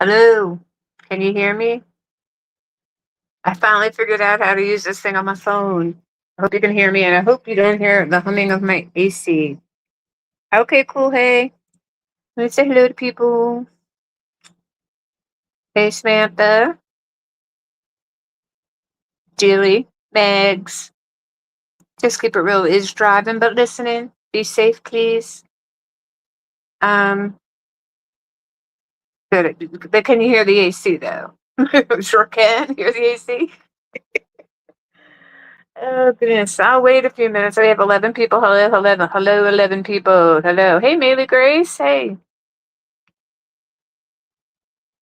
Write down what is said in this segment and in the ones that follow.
Hello, can you hear me? I finally figured out how to use this thing on my phone. I hope you can hear me, and I hope you don't hear the humming of my AC. Okay, cool. Hey, let me say hello to people. Hey, Samantha, Julie, Megs. Just keep it real. Is driving but listening. Be safe, please. Um, good. But can you hear the AC though? Sure can hear the AC. Oh goodness! I'll wait a few minutes. We have 11 people. Hello, hello, hello, 11 people. Hello. Hey, Maylee Grace. Hey.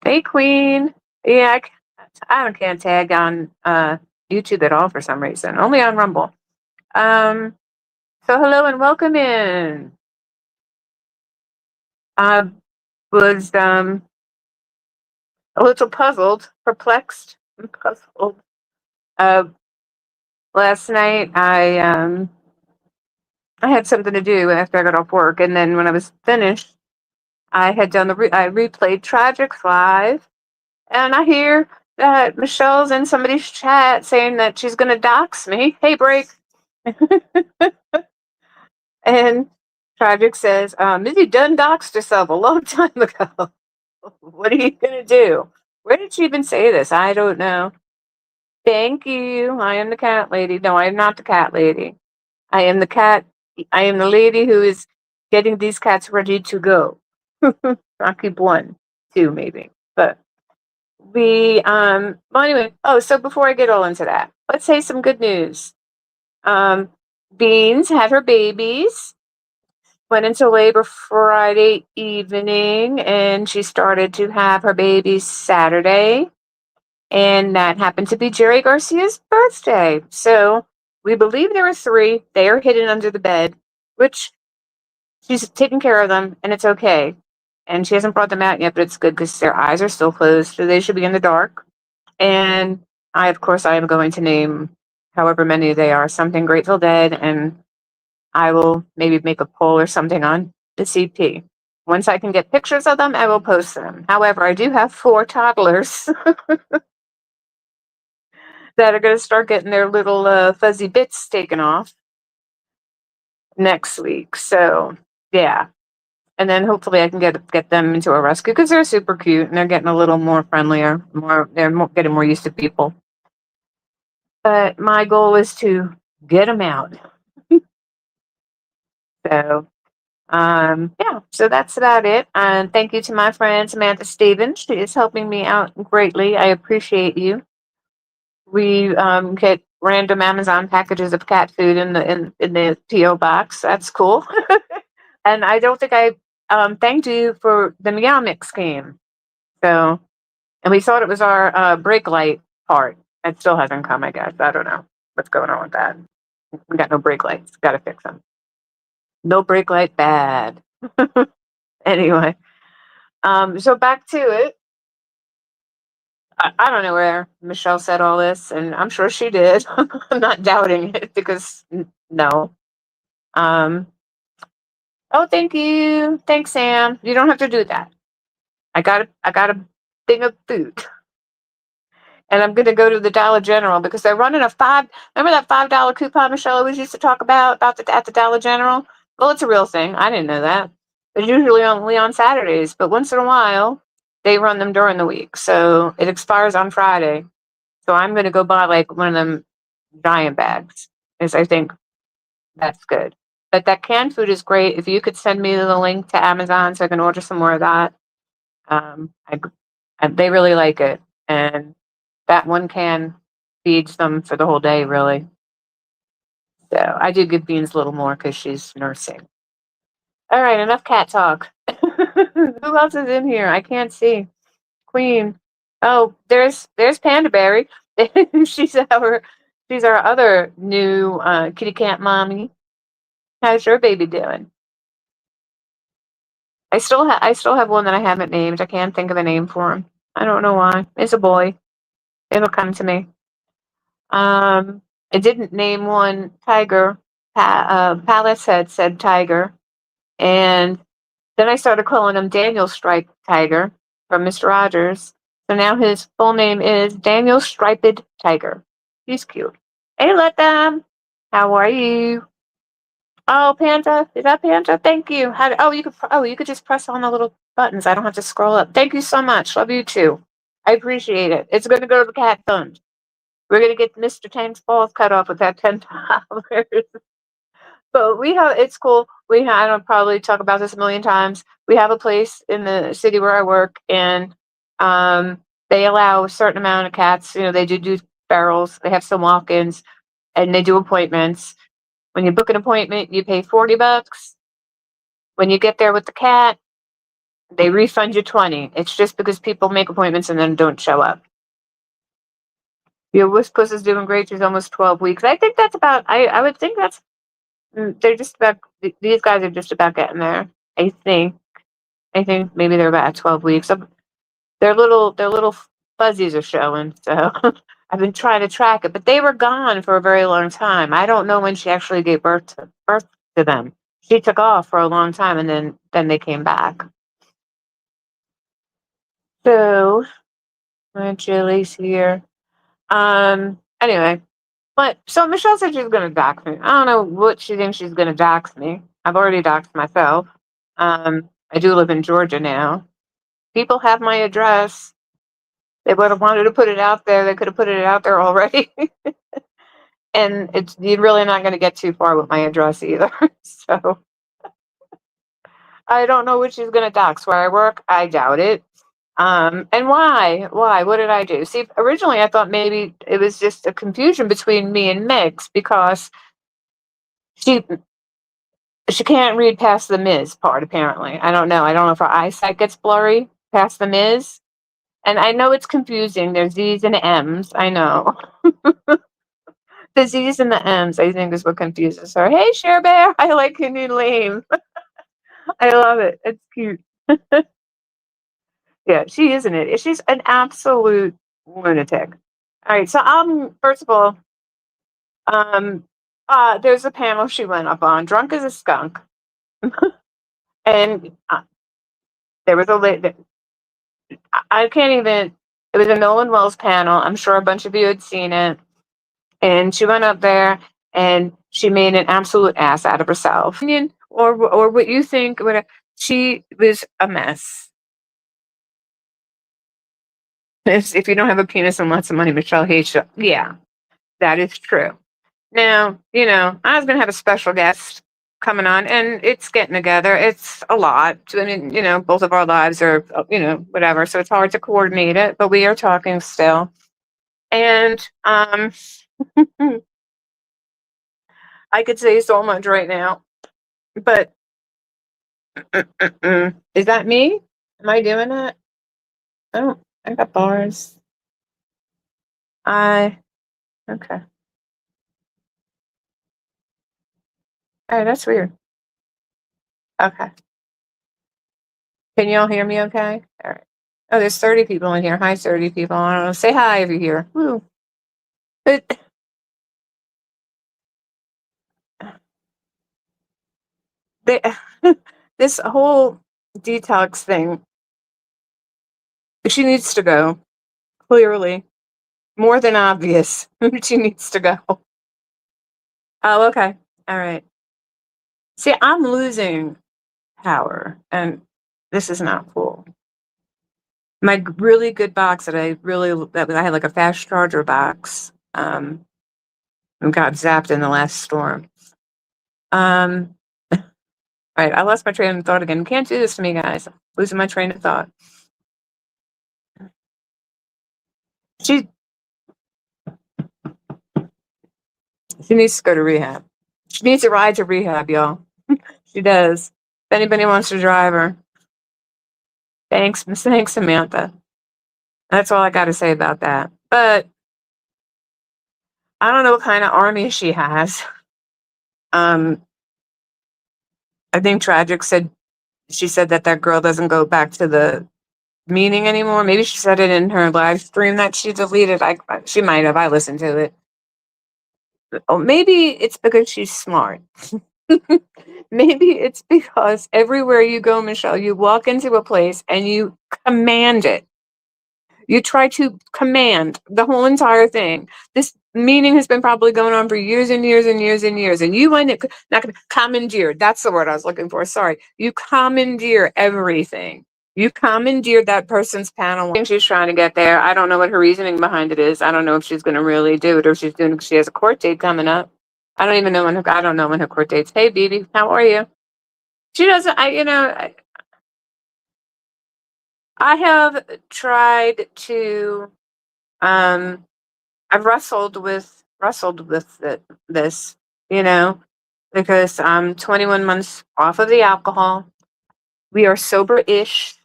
Hey, Queen. Yeah, I can't tag on YouTube at all for some reason. Only on Rumble. Um, so hello and welcome in. I was a little puzzled, perplexed, and puzzled. Uh, Last night I had something to do after I got off work, and then when I was finished, I had done I replayed Tragics Live, and I hear that Michelle's in somebody's chat saying that she's gonna dox me. Hey, break. And Tragic says, Missy Dunn doxed herself a long time ago. What are you gonna do? Where did she even say this? I don't know. Thank you. I am the cat lady. No, I am not the cat lady. I am the cat. I am the lady who is getting these cats ready to go. I'll keep one, two maybe. But well anyway, so before I get all into that, let's say some good news. Um Beans had her babies, went into labor Friday evening, and she started to have her babies Saturday, and that happened to be Jerry Garcia's birthday. So we believe there are three. They are hidden under the bed, which she's taking care of them, and it's okay. And she hasn't brought them out yet, but it's good because their eyes are still closed, so they should be in the dark. And of course, I am going to name however many they are something Grateful Dead, and I will maybe make a poll or something on the CP. Once I can get pictures of them, I will post them. However, I do have 4 toddlers that are going to start getting their little fuzzy bits taken off next week. So, yeah. And then hopefully I can get them into a rescue because they're super cute and they're getting a little more friendlier. Getting more used to people. But my goal is to get them out. So yeah, so that's about it. And thank you to my friend Samantha Stevens. She is helping me out greatly. I appreciate you. We get random Amazon packages of cat food in the PO box. That's cool. And I don't think I thanked you for the Meow Mix game. So, and we thought it was our brake light part. It still hasn't come. I guess I don't know what's going on with that. We got no brake lights. Got to fix them. No brake light, bad. Anyway. So back to it. I don't know where Michelle said all this, and I'm sure she did. I'm not doubting it because no. Um, oh, thank you. Thanks, Sam. You don't have to do that. I got a thing of food, and I'm gonna go to the Dollar General because they're running a five. Remember that $5 coupon Michelle always used to talk about at the Dollar General? Well, it's a real thing. I didn't know that. It's usually only on Saturdays, but once in a while they run them during the week. So it expires on Friday. So I'm gonna go buy like one of them giant bags, because I think that's good. But that canned food is great. If you could send me the link to Amazon so I can order some more of that, I, they really like it, and that one can feeds them for the whole day, really. So I do give Beans a little more because she's nursing. All right, enough cat talk. Who else is in here? I can't see. Queen. Oh, there's Panda Berry. she's our she's our other new kitty cat mommy. How's your baby doing? I still have one that I haven't named. I can't think of a name for him. I don't know why. It's a boy. It'll come to me. I didn't name one Tiger. Palace had said Tiger, and then I started calling him Daniel Strike Tiger. from Mr. Rogers. So now his full name is Daniel Striped Tiger. He's cute. Hey, let them. How are you? Oh, Panda, is that Panda? Thank you. You could just press on the little buttons. I don't have to scroll up. Thank you so much. Love you too. I appreciate it. It's going to go to the cat fund. We're going to get Mr. Tank's balls cut off with that $10. But it's cool. I don't probably talk about this a million times. We have a place in the city where I work, and they allow a certain amount of cats. They do ferals. They have some walk-ins, and they do appointments. When you book an appointment, you pay $40. When you get there with the cat, they refund you 20. It's just because people make appointments and then don't show up. Your Wuss Puss is doing great. She's almost 12 weeks. I think that's about. I would think that's. They're just about. These guys are just about getting there. I think. Maybe they're about 12 weeks. Their little fuzzies are showing. So I've been trying to track it, but they were gone for a very long time. I don't know when she actually gave birth to them. She took off for a long time, and then they came back. So, Julie's here. Anyway, so Michelle said she's gonna dox me. I don't know what she thinks she's gonna dox me. I've already doxed myself. I do live in Georgia now. People have my address. They would have wanted to put it out there. They could have put it out there already. And you're really not going to get too far with my address either. So I don't know what she's going to dox. Where I work, I doubt it. And why? Why? What did I do? See, originally I thought maybe it was just a confusion between me and Mix because she can't read past the Ms. part, apparently. I don't know. I don't know if her eyesight gets blurry past the Ms. And I know it's confusing. There's Z's and M's. I know. The Z's and the M's, I think, is what confuses her. Hey, Cher Bear. I like your new name. I love it. It's cute. Yeah, she isn't it. She's an absolute lunatic. All right, so first of all, there's a panel she went up on, drunk as a skunk, and there was a lady. I can't even. It was a Nolan Wells panel. I'm sure a bunch of you had seen it, and she went up there and she made an absolute ass out of herself. Or what you think? She was a mess. If you don't have a penis and lots of money, Michelle hates you. Yeah, that is true. Now, I was going to have a special guest coming on, and it's getting together. It's a lot. I mean, both of our lives are, whatever. So it's hard to coordinate it, but we are talking still. And I could say so much right now, but is that me? Am I doing that? Oh, I got bars. Okay. All right, that's weird. Okay. Can you all hear me okay? All right. Oh, there's 30 people in here. Hi, 30 people. I don't know. Say hi if you're here. Woo. They, this whole detox thing, she needs to go. Clearly. More than obvious. She needs to go. Oh, okay. All right. See, I'm losing power, and this is not cool. My really good box that I had like a fast charger box, and got zapped in the last storm. All right, I lost my train of thought again. You can't do this to me, guys. I'm losing my train of thought. She needs to go to rehab. She needs a ride to rehab, y'all. She does. If anybody wants to drive her. Thanks, Samantha. That's all I got to say about that. But I don't know what kind of army she has. I think Tragic said that girl doesn't go back to the meeting anymore. Maybe she said it in her live stream that she deleted. She might have. I listened to it. Oh, maybe it's because she's smart. Maybe it's because everywhere you go, Michelle, you walk into a place and you command it. You try to command the whole entire thing. This meeting has been probably going on for years and years and years and years, and you wind up not gonna commandeer. That's the word I was looking for. Sorry, you commandeer everything. You commandeered that person's panel. I think she's trying to get there. I don't know what her reasoning behind it is. I don't know if she's going to really do it or if she's doing. She has a court date coming up. I don't even know when. I don't know when her court date's. Hey, Bibi, how are you? She doesn't. I have tried to. Um, I've this, you know, because I'm 21 months off of the alcohol. We are sober-ish.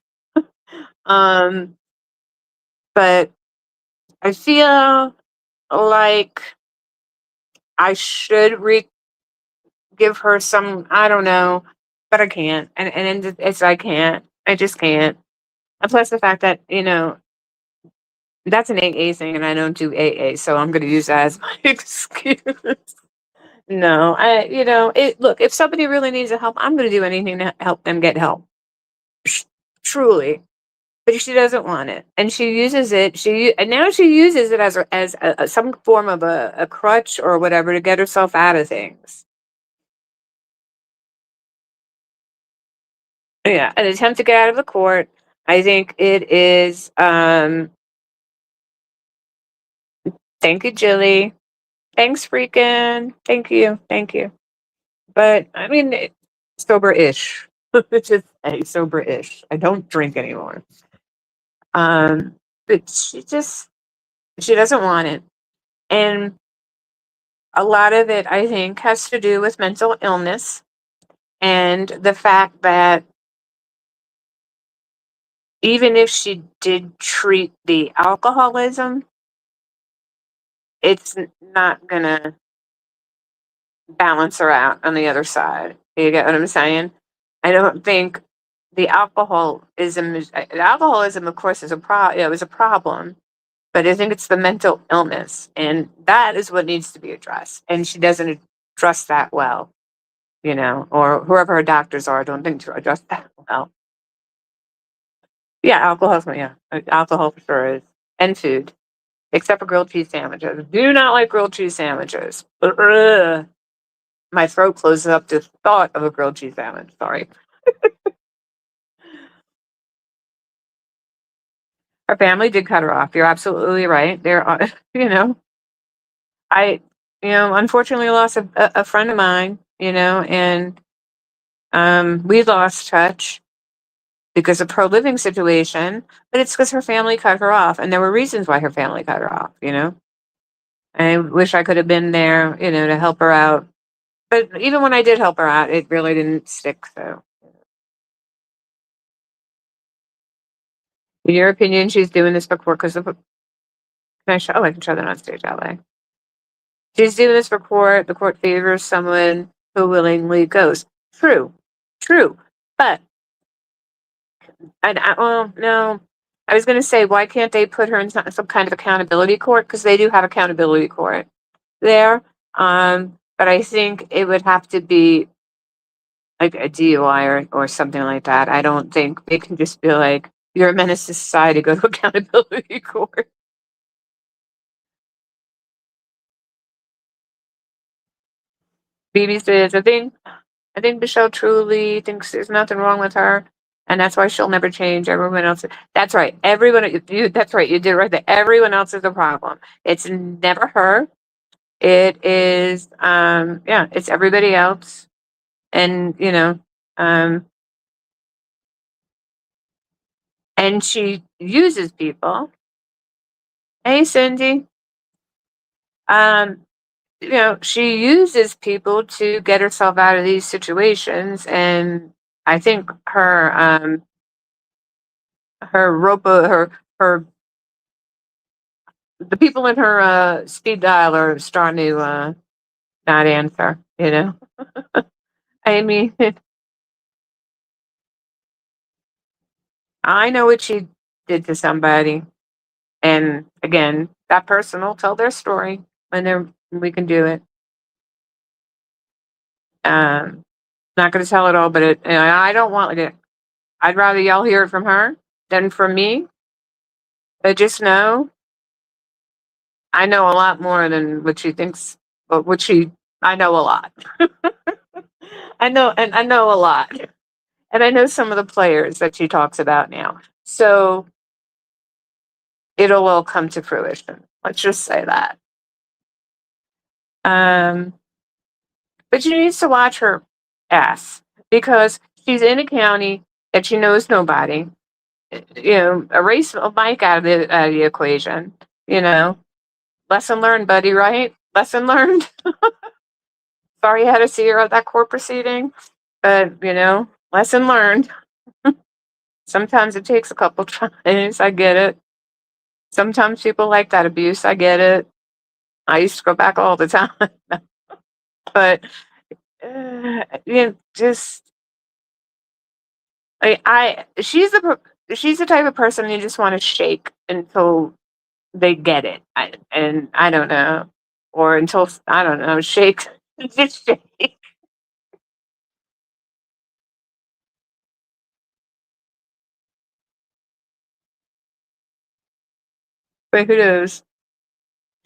Um, but I feel like I should give her some, I don't know, but I can't. And it's I can't. I just can't. And plus the fact that, that's an AA thing and I don't do AA, so I'm gonna use that as my excuse. No, look, if somebody really needs a help, I'm going to do anything to help them get help. Truly. But she doesn't want it. And she uses it. And now she uses it as some form of a crutch or whatever to get herself out of things. Yeah, an attempt to get out of the court. I think it is, thank you, Jilly. Thanks, freaking. Thank you. Thank you. But I mean, sober-ish. Just sober-ish. I don't drink anymore. But she doesn't want it. And a lot of it, I think, has to do with mental illness and the fact that even if she did treat the alcoholism, it's not gonna balance her out on the other side. You get what I'm saying? I don't think alcoholism, of course, is is a problem, but I think it's the mental illness, and that is what needs to be addressed. And she doesn't address that well, or whoever her doctors are. I don't think to address that well. Yeah, alcohol for sure is, and food, except for grilled cheese sandwiches. Do not like grilled cheese sandwiches. Ugh. My throat closes up to thought of a grilled cheese sandwich. Sorry. Her family did cut her off. You're absolutely right. You know, I, unfortunately lost a friend of mine, and we lost touch because of her living situation, but it's because her family cut her off. And there were reasons why her family cut her off. I wish I could have been there, to help her out. But even when I did help her out, it really didn't stick. So, in your opinion, she's doing this for court because of. Can I show? Oh, I can show that on stage that way. She's doing this for court. The court favors someone who willingly goes. True, true. But well, no. I was going to say, why can't they put her in some kind of accountability court? Because they do have accountability court there. But I think it would have to be like a DUI or something like that. I don't think they can just be like, you're a menace to society, go to accountability court. BB says, I think Michelle truly thinks there's nothing wrong with her, and that's why she'll never change. Everyone else, that's right. That's right. You did right there. Everyone else is the problem. It's never her. It is, yeah, it's everybody else. And, and she uses people. Hey, Cindy. Um, she uses people to get herself out of these situations. And I think her the people in her speed dial are starting to not answer. I mean, I know what she did to somebody, and again, that person will tell their story when we can do it. Not going to tell it all, but I don't want it. I'd rather y'all hear it from her then for me, I just know I know a lot more than what she thinks, but I know a lot. I know a lot. And I know some of the players that she talks about now. So it'll all come to fruition. Let's just say that. Um, but she needs to watch her ass because she's in a county that she knows nobody. Erase Mike out of the equation. You know, lesson learned, buddy. Right? Lesson learned. Sorry you had to see her at that court proceeding, but lesson learned. Sometimes it takes a couple tries. I get it. Sometimes people like that abuse. I get it. I used to go back all the time, but just she's the type of person you just want to shake until they get it, and I don't know, or until I don't know, shake, just shake. But who knows?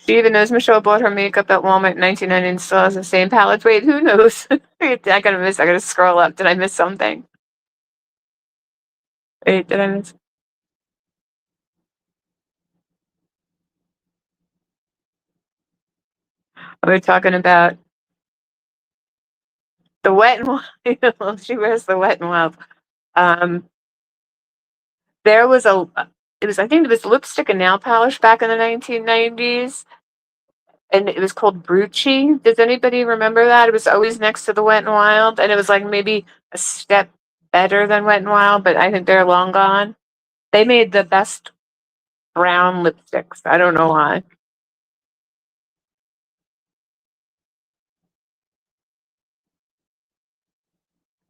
She even knows Michelle bought her makeup at Walmart in 1990 and still has the same palette. Wait, who knows? I gotta scroll up. Did I miss something? Wait, did I miss? We're talking about the Wet n Wild. She wears the Wet n Wild. Um, there was I think it was lipstick and nail polish back in the 1990s, and it was called Brucci. Does anybody remember that? It was always next to the Wet n Wild, and it was like maybe a step better than Wet n Wild, but I think they're long gone. They made the best brown lipsticks. I don't know why.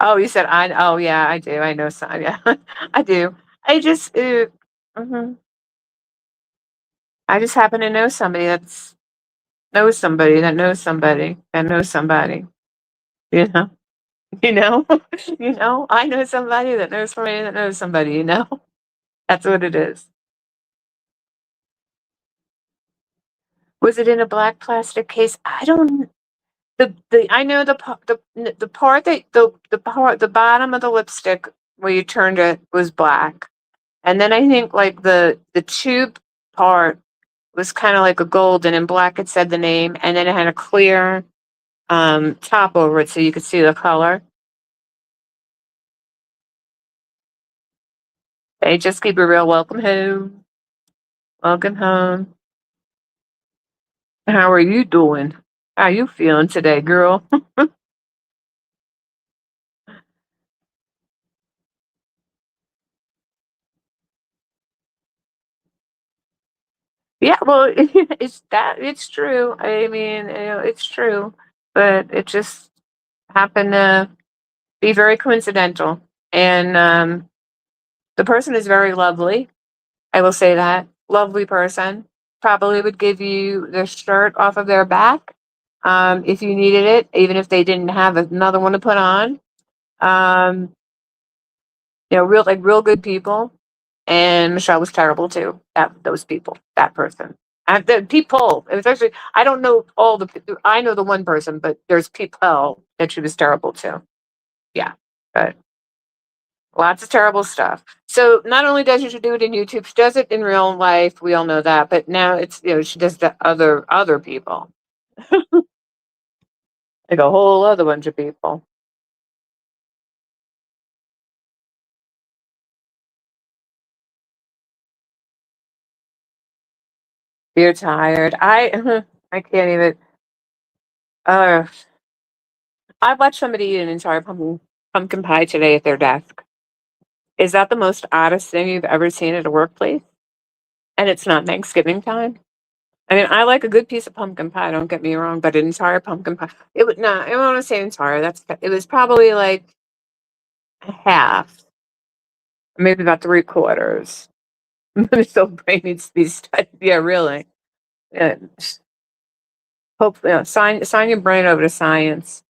Oh, you said I. Oh, yeah, I do. I know some. Yeah, I do. I just, mhm. I just happen to know somebody knows somebody that knows somebody that knows somebody. You know, you know, I know somebody that knows somebody that knows somebody. That's what it is. Was it in a black plastic case? I don't. The I know the part that the bottom of the lipstick where you turned it was black, and then I think like the tube part was kind of like a gold, and in black it said the name, and then it had a clear top over it so you could see the color. They just keep it real. Welcome home. Welcome home. How are you doing? How you feeling today, girl? Yeah, well, it's true. I mean, it's true, but it just happened to be very coincidental. And the person is very lovely. I will say that. Lovely person. Probably would give you their shirt off of their back if you needed it, even if they didn't have another one to put on. Um, real good people. And Michelle was terrible too. Those people, that person, the people. It was actually I don't know all the. I know the one person, but there's people that she was terrible to. Yeah, but lots of terrible stuff. So not only does she do it in YouTube, she does it in real life. We all know that, but now it's she does the other people, like a whole other bunch of people. You're tired. I can't even. Uh, I watched somebody eat an entire pumpkin pie today at their desk. Is that the most oddest thing you've ever seen at a workplace? And it's not Thanksgiving time? I mean, I like a good piece of pumpkin pie, don't get me wrong, but an entire pumpkin pie, it would not, I don't want to say entire. It was probably like half, maybe about three quarters. So brain needs to be studied. Yeah, really. Yeah. Hopefully, sign your brain over to science.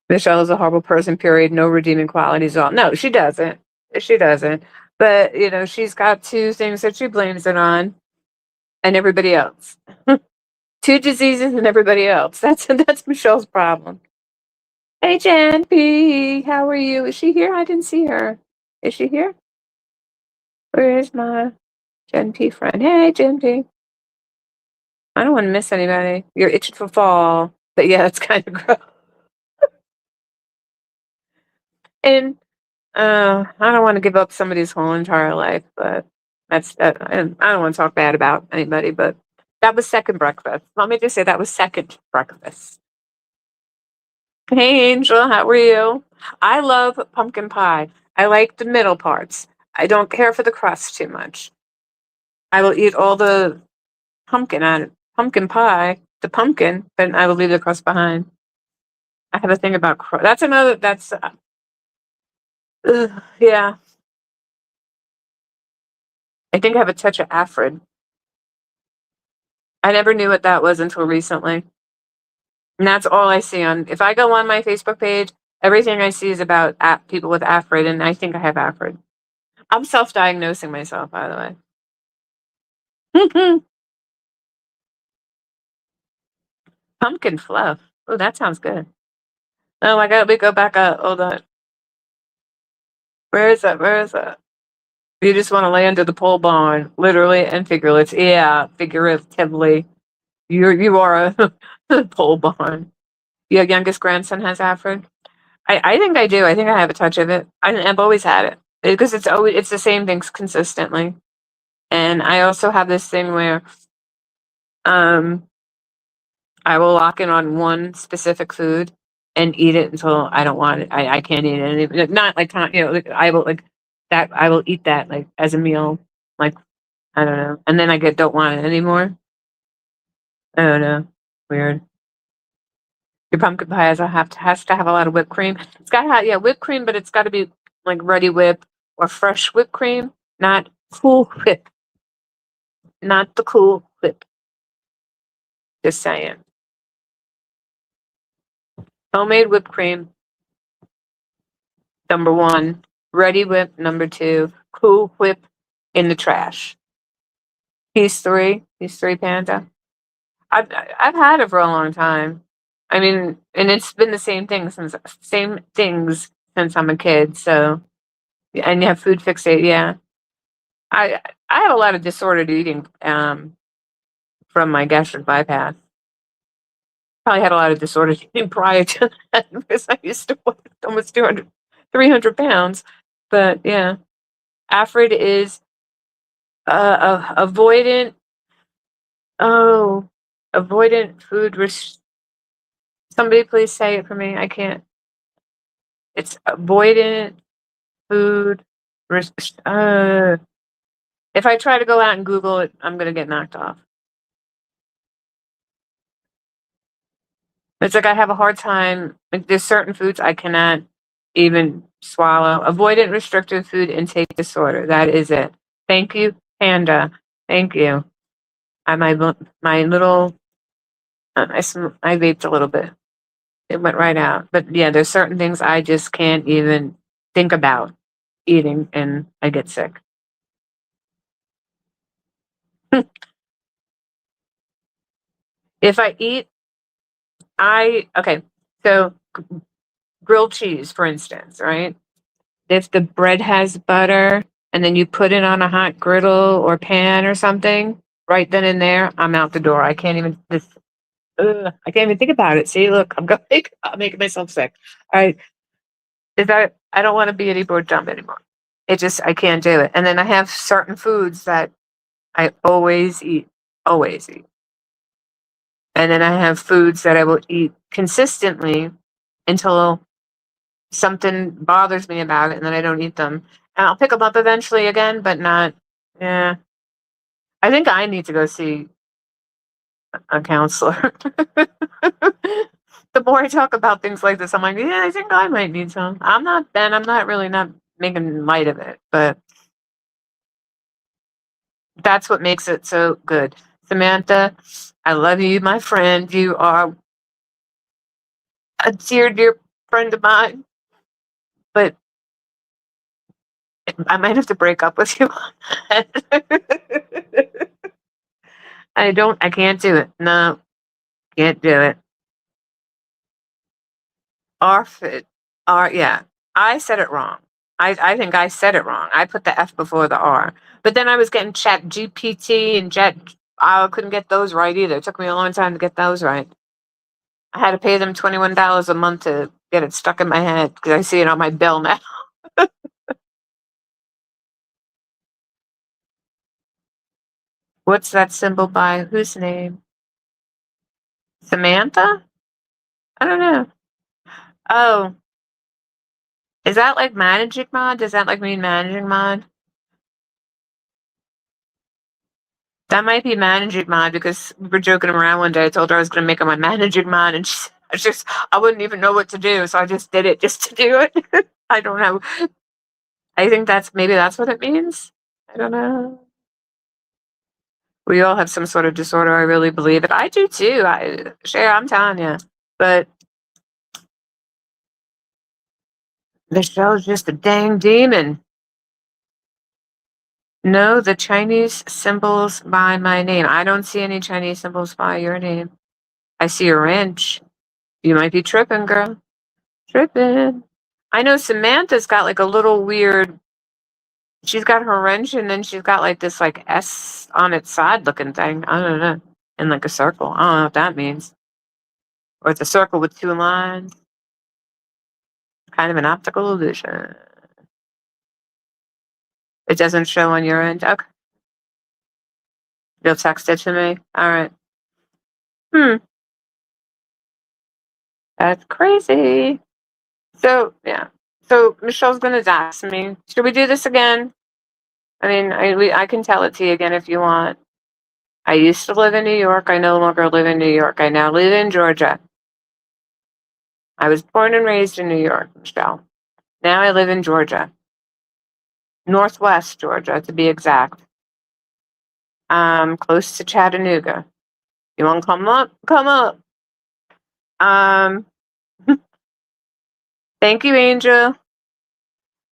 Michelle is a horrible person, period. No redeeming qualities at all. No, she doesn't. She doesn't. But, she's got two things that she blames it on and everybody else. Two diseases and everybody else. That's Michelle's problem. Hey, Jan P, how are you? Is she here? I didn't see her. Is she here? Where is my Jen P friend? Hey, Jen P. I don't want to miss anybody. You're itching for fall, but yeah, it's kind of gross. And I don't want to give up somebody's whole entire life, but and I don't want to talk bad about anybody, but that was second breakfast. Let me just say that was second breakfast. Hey, Angel, how are you? I love pumpkin pie. I like the middle parts. I don't care for the crust too much. I will eat all the pumpkin pie, the pumpkin, but I will leave the crust behind. I have a thing about crust. That's another. That's yeah. I think I have a touch of Afrid. I never knew what that was until recently. And that's all I see on. If I go on my Facebook page, everything I see is about people with Afrid, and I think I have Afrid. I'm self-diagnosing myself, by the way. Pumpkin fluff. Oh, that sounds good. Oh my god, we go back up. Hold on. Where is that? Where is that? You just want to lay under the pole barn, literally and figuratively. Yeah, figuratively. You are a pole barn. Your youngest grandson has Afro. I think I do. I think I have a touch of it. I've always had it because it's the same things consistently. And I also have this thing where um I will lock in on one specific food and eat it until I don't want it. I can't eat it. Not like like, I will like that. I will eat that like as a meal. Like I don't know, and then I don't want it anymore. I don't know. Weird. Your pumpkin pie has to have a lot of whipped cream. It's got to have whipped cream, but it's got to be like ready whip or fresh whipped cream, not Cool Whip, not the Cool Whip. Just saying. Homemade whipped cream, number one. Ready whip, number two. Cool Whip in the trash. Piece three. Piece three Panda. I've had it for a long time. I mean, and it's been the same things since I'm a kid. So, and you have food fixate. Yeah, I have a lot of disordered eating from my gastric bypass. Probably had a lot of disordered eating prior to that because I used to weigh almost 200, 300 pounds. But yeah, Afrid is avoidant. Oh, avoidant food. Somebody please say it for me. I can't. It's avoidant food. res- Uh, if I try to go out and Google it, I'm gonna get knocked off. It's like I have a hard time. Like there's certain foods I cannot even swallow. Avoidant restrictive food intake disorder. That is it. Thank you, Panda. Thank you. My little. I vaped a little bit. It went right out. But yeah, there's certain things I just can't even think about eating, and I get sick. If I eat, okay. So grilled cheese, for instance, right? If the bread has butter and then you put it on a hot griddle or pan or something, right then and there, I'm out the door. I can't even I can't even think about it. See, look, I'm making myself sick. All right. Is that I don't want to be any board dumb anymore. It just I can't do it. And then I have certain foods that I always eat. Always eat. And then I have foods that I will eat consistently until something bothers me about it and then I don't eat them. And I'll pick them up eventually again, but not yeah. I think I need to go see a counselor. The more I talk about things like this, I'm like, yeah, I think I might need some. I'm not really not making light of it, but that's what makes it so good. Samantha, I love you, my friend. You are a dear, dear friend of mine, but I might have to break up with you. I can't do it. No, can't do it. Arfid. Yeah. I said it wrong. I think I said it wrong. I put the F before the R. But then I was getting Chat GPT and I couldn't get those right either. It took me a long time to get those right. I had to pay them $21 a month to get it stuck in my head because I see it on my bill now. What's that symbol by? Whose name? Samantha? I don't know. Oh, is that like managing mod? Does that like mean managing mod? That might be managing mod because we were joking around one day. I told her I was going to make her my managing mod, and I wouldn't even know what to do, so I just did it just to do it. I don't know. I think maybe that's what it means. I don't know. We all have some sort of disorder. I really believe it. I do too. I'm telling you. But the show's just a dang demon. No, the Chinese symbols by my name. I don't see any Chinese symbols by your name. I see a wrench. You might be tripping, girl. Tripping. I know Samantha's got like a little weird. She's got her wrench and then she's got like this like S on its side looking thing. I don't know. In like a circle. I don't know what that means. Or it's a circle with two lines. Kind of an optical illusion. It doesn't show on your end. Okay. You'll text it to me. All right. Hmm. That's crazy. So yeah. So Michelle's gonna ask me, should we do this again? I mean, I can tell it to you again if you want. I used to live in New York. I no longer live in New York. I now live in Georgia. I was born and raised in New York, Michelle. Now I live in Georgia. Northwest Georgia, to be exact. Close to Chattanooga. You want to come up? Come up. Um, thank you, Angel.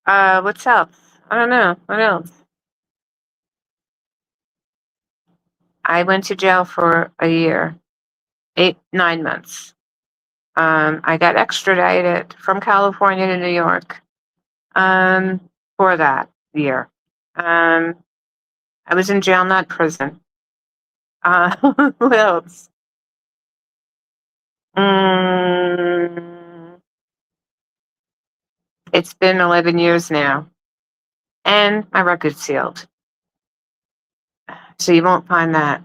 What's up? I don't know. What else? I went to jail for a year, 9 months. I got extradited from California to New York. For that year. Um, I was in jail, not prison. What else? Mm, it's been 11 years now, and my record's sealed, so you won't find that.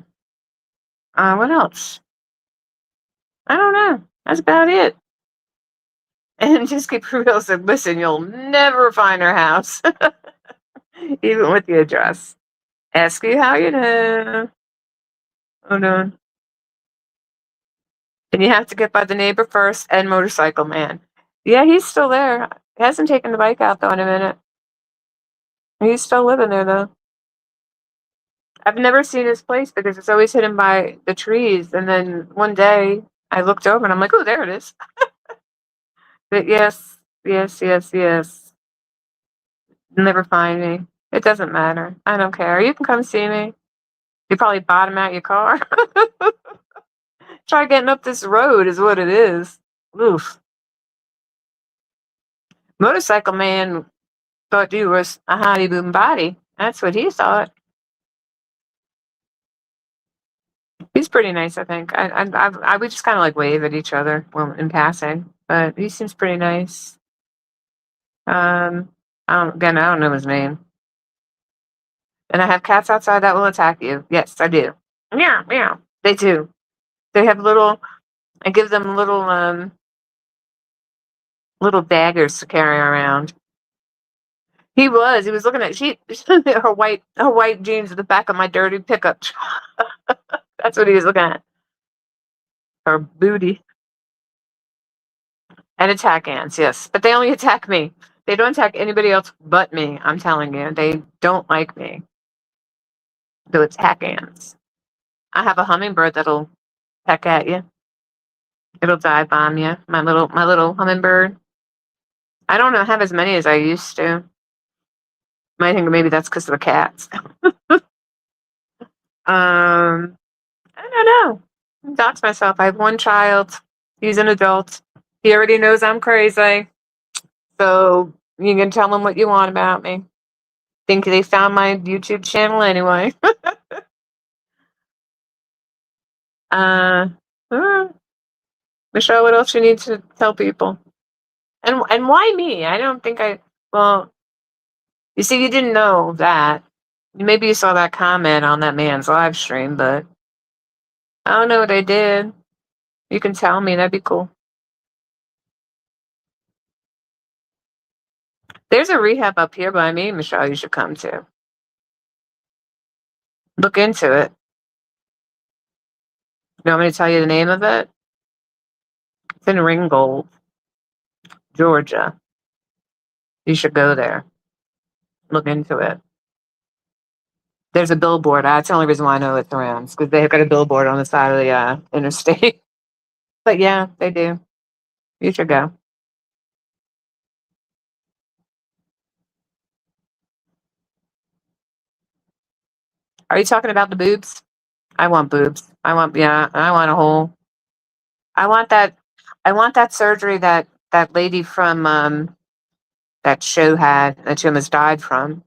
What else? I don't know. That's about it. And just keep real said, listen, you'll never find her house, even with the address. Ask you how you know. Hold on. And you have to get by the neighbor first and motorcycle man. Yeah, he's still there. He hasn't taken the bike out though in a minute. He's still living there though. I've never seen his place because it's always hidden by the trees. And then one day I looked over and I'm like, oh, there it is. But yes, yes, yes, yes. Never find me. It doesn't matter. I don't care. You can come see me. You probably bottom out your car. Try getting up this road is what it is. Oof. Motorcycle man thought you was a hottie boom body. That's what he thought. He's pretty nice, I think. I would just kind of like wave at each other when in passing, but he seems pretty nice. I don't know his name. And I have cats outside that will attack you. Yes, I do. Meow, meow. They do. They have I give them little daggers to carry around. He was looking at her white jeans at the back of my dirty pickup truck. That's what he was looking at. Her booty. And attack ants, yes. But they only attack me. They don't attack anybody else but me. I'm telling you. They don't like me. They'll attack ants. I have a hummingbird that'll peck at you. It'll dive bomb you. My little hummingbird. I don't know, have as many as I used to. I think maybe that's because of the cats. I don't know. Dox myself. I have one child. He's an adult. He already knows I'm crazy. So you can tell him what you want about me. Think they found my YouTube channel anyway. uh, uh, Michelle, what else you need to tell people? And why me? I don't think I. Well, you see, you didn't know that. Maybe you saw that comment on that man's live stream, but I don't know what I did. You can tell me. That'd be cool. There's a rehab up here by me, Michelle. You should come to. Look into it. You want me to tell you the name of it? It's in Ringgold, Georgia. You should go there. Look into it. There's a billboard. That's the only reason why I know it's around, because they've got a billboard on the side of the interstate. But yeah, they do. You should go. Are you talking about the boobs? I want boobs. I want, yeah, I want a whole. I want that. I want that surgery that lady from that show had that she almost died from,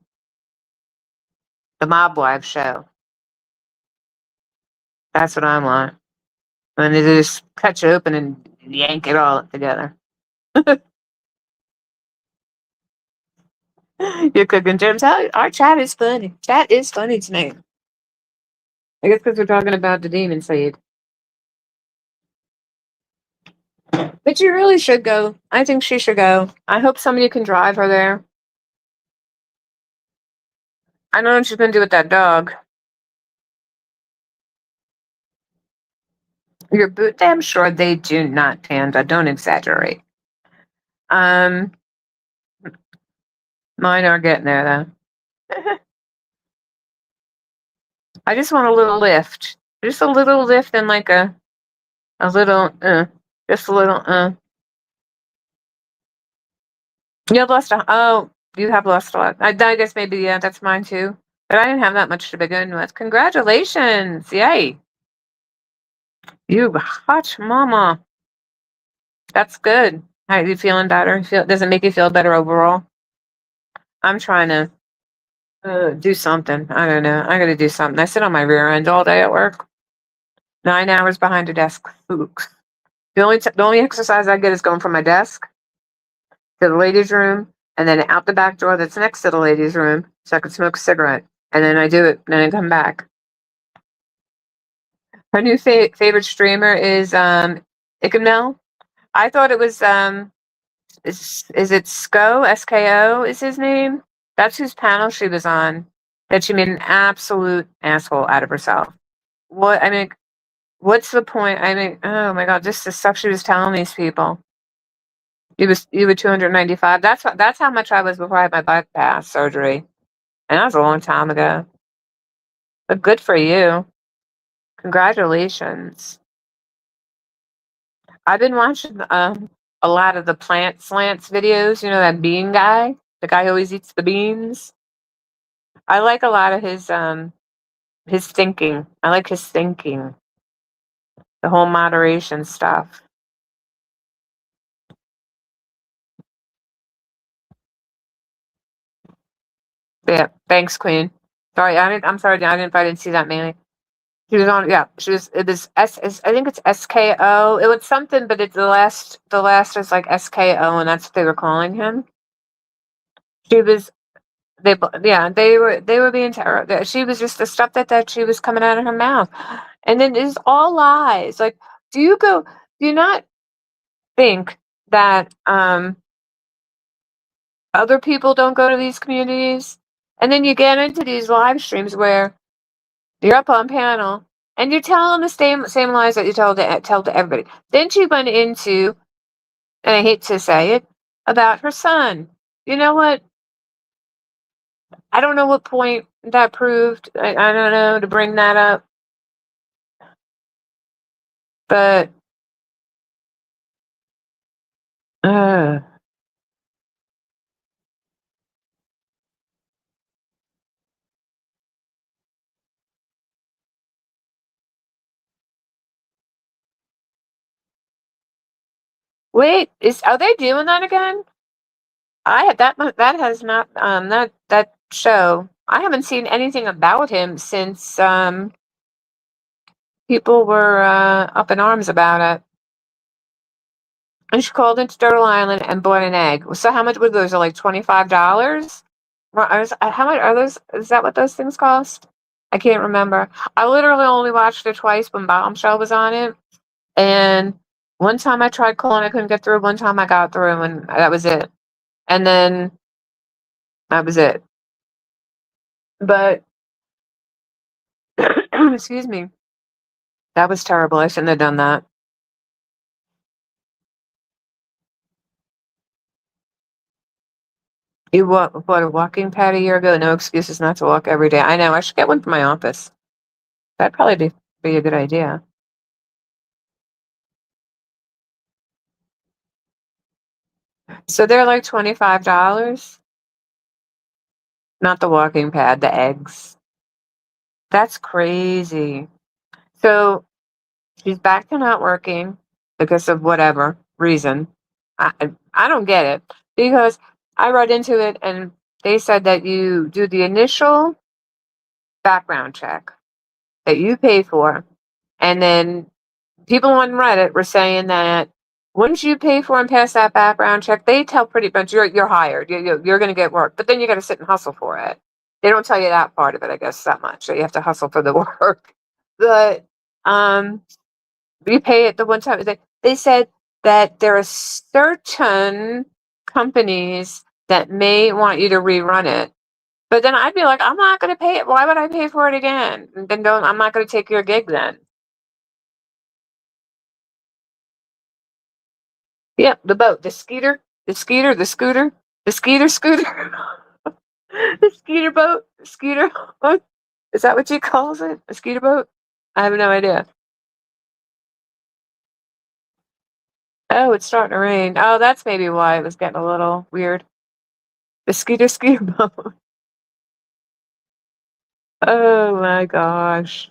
the Mob Wives show. That's what I want. And they just cut you open and yank it all together. You're cooking, James. Our chat is funny. Chat is funny tonight. I guess because we're talking about the demon seed. But you really should go. I think she should go. I hope somebody can drive her there. I don't know what she's going to do with that dog. Your boot, damn sure they do not, Panda. Don't exaggerate. Um, Mine are getting there though. I just want a little lift. Just a little lift and like a little just a little You have lost a oh, you have lost a lot. I guess maybe yeah, that's mine too. But I didn't have that much to begin with. Congratulations. Yay. You hot mama. That's good. How are you feeling better? Does it make you feel better overall? I'm trying to do something. I don't know. I gotta do something. I sit on my rear end all day at work. 9 hours behind a desk. Ooks. The only exercise I get is going from my desk to the ladies' room and then out the back door that's next to the ladies' room so I can smoke a cigarette. And then I do it and then I come back. Her new favorite streamer is Ikamel. I thought it was is it Sko? SKO is his name? That's whose panel she was on. That she made an absolute asshole out of herself. What I mean, what's the point? I mean, oh my god, just the stuff she was telling these people. You were 295. That's how much I was before I had my bypass surgery, and that was a long time ago. But good for you. Congratulations. I've been watching a lot of the Plant Slants videos. You know that bean guy, the guy who always eats the beans. I like a lot of his thinking. I like his thinking. The whole moderation stuff. Yeah. Thanks, Queen. Sorry, I'm sorry. I didn't see that mainly. She was on. Yeah, she was. It was I think it's SKO. It was something, but it's the last is like SKO, and that's what they were calling him. She was. Yeah, they were being terrible. She was just the stuff that she was coming out of her mouth, and then it's all lies. Like, do you not think that other people don't go to these communities, and then you get into these live streams where you're up on panel and you're telling the same lies that you tell to everybody. Then she went into, and I hate to say it, about her son. You know what? I don't know what point that proved. I don't know to bring that up, but Wait, are they doing that again? I had that has not that show. I haven't seen anything about him since people were up in arms about it. And she called into Turtle Island and bought an egg. So how much were those? Are like $25? How much are those? Is that what those things cost? I can't remember. I literally only watched it twice when Bombshell was on it, and one time I tried calling, I couldn't get through. One time I got through, and that was it. And then that was it. But excuse me, that was terrible. I shouldn't have done that. You bought a walking pad a year ago? No excuses not to walk every day. I know. I should get one for my office. That'd probably be a good idea. So they're like $25, not the walking pad, the eggs. That's crazy. So she's back to not working because of whatever reason. I don't get it because I read into it and they said that you do the initial background check that you pay for, and then people on Reddit were saying that once you pay for and pass that background check, they tell pretty much you're hired. You're going to get work, but then you got to sit and hustle for it. They don't tell you that part of it, I guess, that much. So you have to hustle for the work. But um, you pay it the one time. They said that there are certain companies that may want you to rerun it. But then I'd be like, I'm not going to pay it. Why would I pay for it again? And then don't. I'm not going to take your gig then. Yep, the boat, the skeeter scooter, the skeeter boat, the skeeter boat. Is that what you calls it? A skeeter boat? I have no idea. Oh, it's starting to rain. Oh, that's maybe why it was getting a little weird. The skeeter boat. Oh my gosh.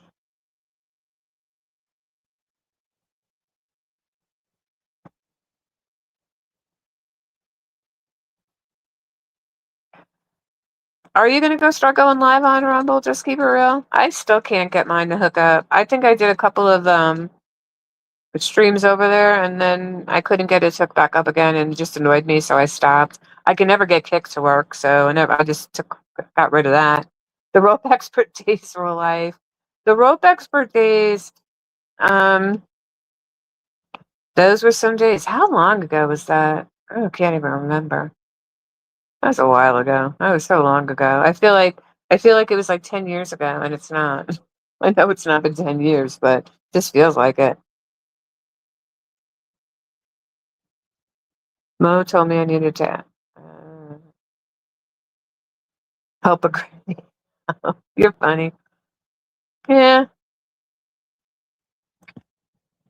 Are you gonna go start going live on Rumble? Just keep it real. I still can't get mine to hook up. I think I did a couple of streams over there, and then I couldn't get it hooked back up again, and it just annoyed me, so I stopped. I can never get Kick to work, so I just got rid of that. The rope expert days were life. The rope expert days, um, those were some days. How long ago was that? Oh, I can't even remember. That was a while ago. That was so long ago. I feel like it was like 10 years ago, and it's not. I know it's not been 10 years, but it just feels like it. Mo told me I needed to help a granny. You're funny. Yeah,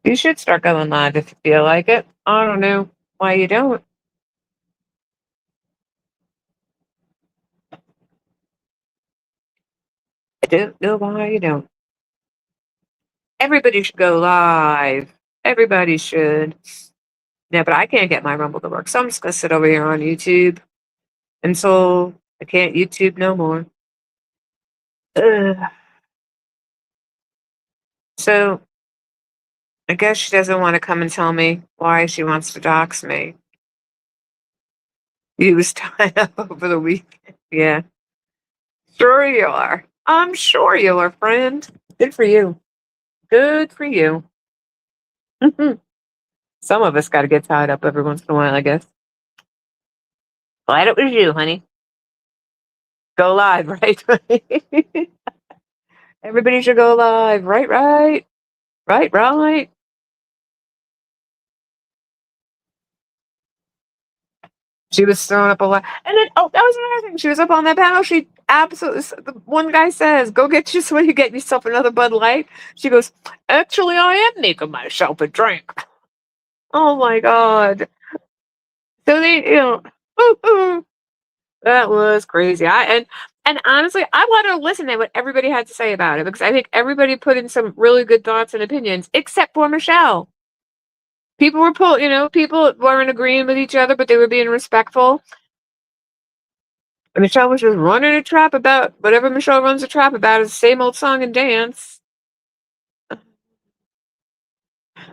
you should start going live if you feel like it. I don't know why you don't. I don't know why you don't. Everybody should go live. Everybody should. Yeah, but I can't get my Rumble to work, so I'm just gonna sit over here on YouTube until I can't YouTube no more. Ugh. So I guess she doesn't want to come and tell me why she wants to dox me. You was tied up over the weekend. Yeah, sure you are. I'm sure you are, friend. Good for you. Good for you. Some of us got to get tied up every once in a while, I guess. Glad it was you, honey. Go live, right? Everybody should go live. Right, right. Right, right. She was throwing up a lot. And then, oh, that was another thing. She was up on that panel. She absolutely, the one guy says, go get you somebody, get yourself another Bud Light. She goes, actually, I am making myself a drink. Oh my God. So that was crazy. And honestly, I wanted to listen to what everybody had to say about it because I think everybody put in some really good thoughts and opinions, except for Michelle. People were people weren't agreeing with each other, but they were being respectful. And Michelle was just running a trap about whatever Michelle runs a trap about is the same old song and dance.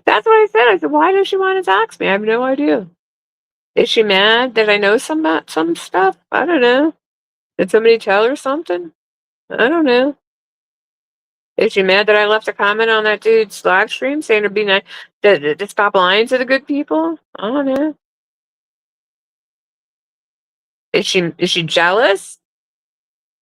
That's what I said. I said, why does she want to dox me? I have no idea. Is she mad that I know some stuff? I don't know. Did somebody tell her something? I don't know. Is she mad that I left a comment on that dude's live stream saying to be nice to stop lying to the good people? I don't know. Is she jealous?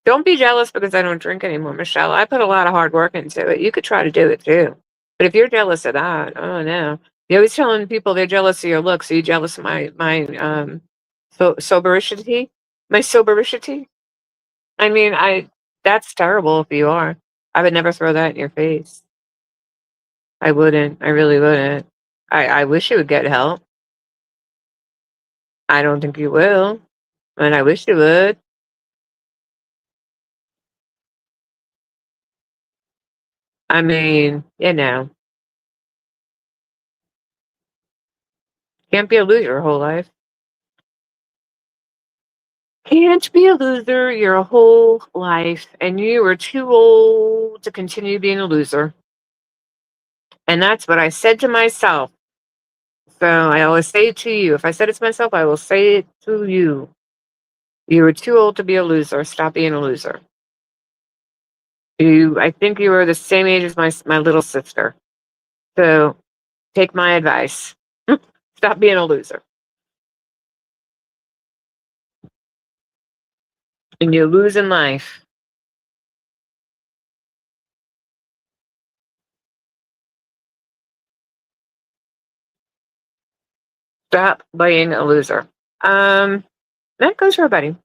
Don't be jealous because I don't drink anymore, Michelle. I put a lot of hard work into it. You could try to do it too. But if you're jealous of that, I don't know. You're always telling people they're jealous of your looks. Are you jealous of my sobericity? My sobericity? I mean, I that's terrible if you are. I would never throw that in your face. I wouldn't. I really wouldn't. I wish you would get help. I don't think you will, and I wish you would. I mean, can't be a loser your whole life. Can't be a loser your whole life, and you are too old to continue being a loser. And that's what I said to myself. So I always say it to you. If I said it to myself, I will say it to you. You are too old to be a loser. Stop being a loser. I think you are the same age as my little sister. So take my advice. Stop being a loser. And you lose in life. Stop being a loser. That goes for everybody.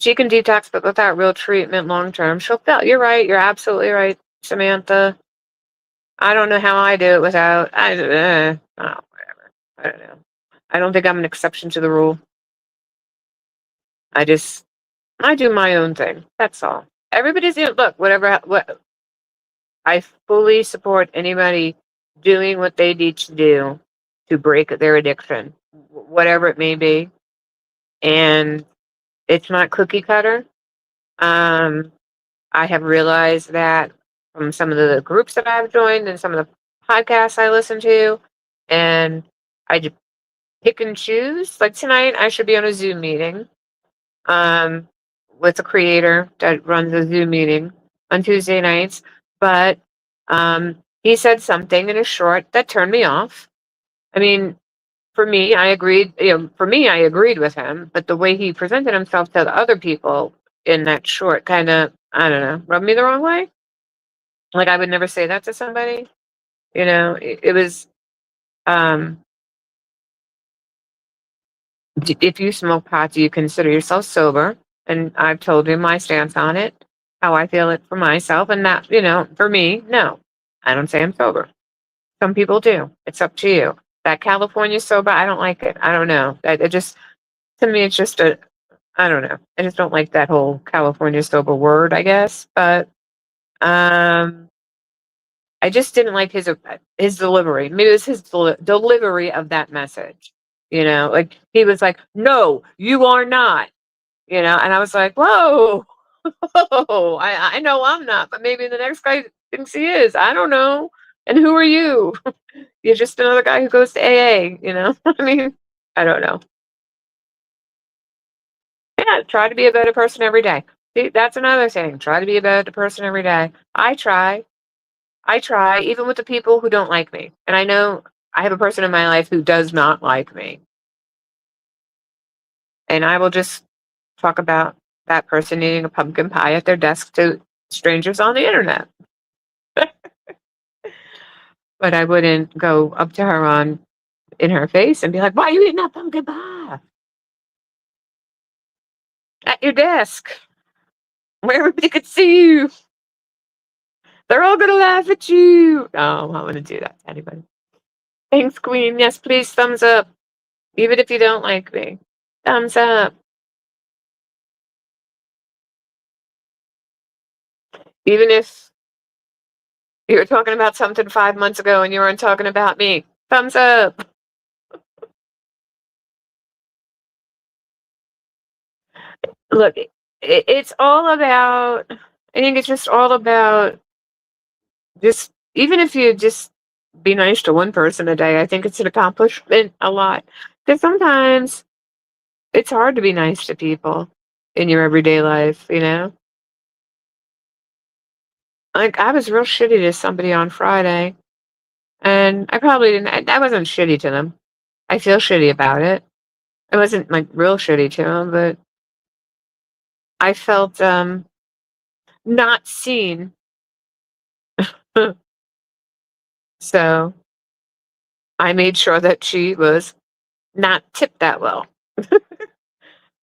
She can detox, but without real treatment long term, she'll fail. You're right. You're absolutely right, Samantha. I don't know how I do it without. Whatever. I don't know. I don't think I'm an exception to the rule. I just, I do my own thing. That's all. Everybody's look. What I fully support anybody doing what they need to do to break their addiction, whatever it may be, and it's not cookie cutter. Um, I have realized that from some of the groups that I've joined and some of the podcasts I listen to, and I just pick and choose. Like tonight, I should be on a Zoom meeting um, with a creator that runs a Zoom meeting on Tuesday nights, but he said something in a short that turned me off. I mean, for me, I agreed. For me, I agreed with him, but the way he presented himself to the other people in that short kind of, I don't know, rubbed me the wrong way. Like I would never say that to somebody. It was um, if you smoke pot, do you consider yourself sober? And I've told him my stance on it, how I feel it for myself, and that for me, no, I don't say I'm sober. Some people do. It's up to you. That California sober, I don't like it. I don't know. It just to me, it's just I don't know. I just don't like that whole California sober word, I guess. But um, I just didn't like his delivery. Maybe it was his delivery of that message. Like he was like, "No, you are not." And I was like, "Whoa, whoa! I know I'm not, but maybe the next guy thinks he is. I don't know. And who are you? You're just another guy who goes to AA. I mean, I don't know. Yeah, try to be a better person every day. See, that's another thing. Try to be a better person every day. I try. I try, even with the people who don't like me. And I know I have a person in my life who does not like me. And I will just talk about that person eating a pumpkin pie at their desk to strangers on the internet. But I wouldn't go up to her in her face and be like, "Why are you eating that pumpkin pie at your desk where everybody could see you? They're all gonna laugh at you." No, I wouldn't do that to anybody. Thanks, Queen. Yes, please, thumbs up. Even if you don't like me. Thumbs up. Even if you were talking about something 5 months ago and you weren't talking about me. Thumbs up. Look, it's all about. I think it's just all about just even if you just be nice to one person a day, I think it's an accomplishment a lot. Because sometimes it's hard to be nice to people in your everyday life, you know? Like, I was real shitty to somebody on Friday, and I probably didn't I wasn't shitty to them. I feel shitty about it. I wasn't, like, real shitty to them, but I felt, not seen. So, I made sure that she was not tipped that well.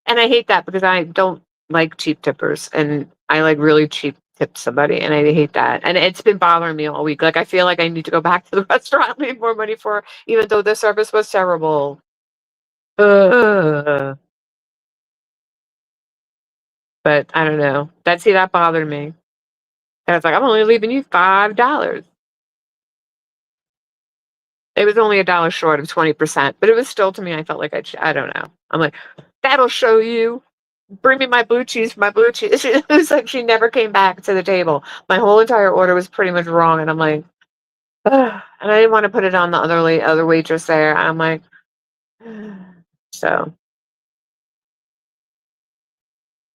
And I hate that because I don't like cheap tippers, and I, like, really cheap tip somebody, and I hate that, and it's been bothering me all week, like, I feel like I need to go back to the restaurant, and leave more money for even though the service was terrible. Ugh. But I don't know. That bothered me. I was like, "I'm only leaving you $5." It was only $1 short of 20%, but it was still to me, I felt like I don't know. I'm like, "That'll show you. Bring me my blue cheese." It was like she never came back to the table. My whole entire order was pretty much wrong, and I'm like, ugh, and I didn't wanna put it on the other waitress there. I'm like, so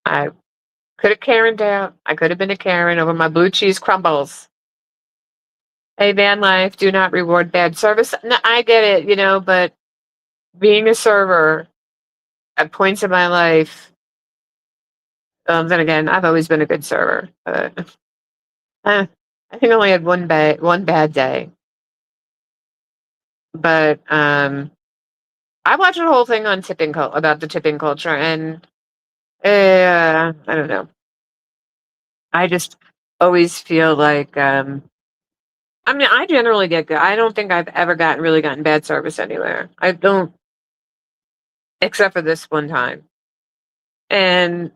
I coulda Karen'd out. I could have been a Karen over my blue cheese crumbles. Hey, van life, do not reward bad service. No, I get it, but being a server at points in my life, then again, I've always been a good server, but, I think I only had one bad day, but, I watched the whole thing on about the tipping culture, and, I don't know. I just always feel like, I mean, I generally get good. I don't think I've ever gotten bad service anywhere. I don't, except for this one time. And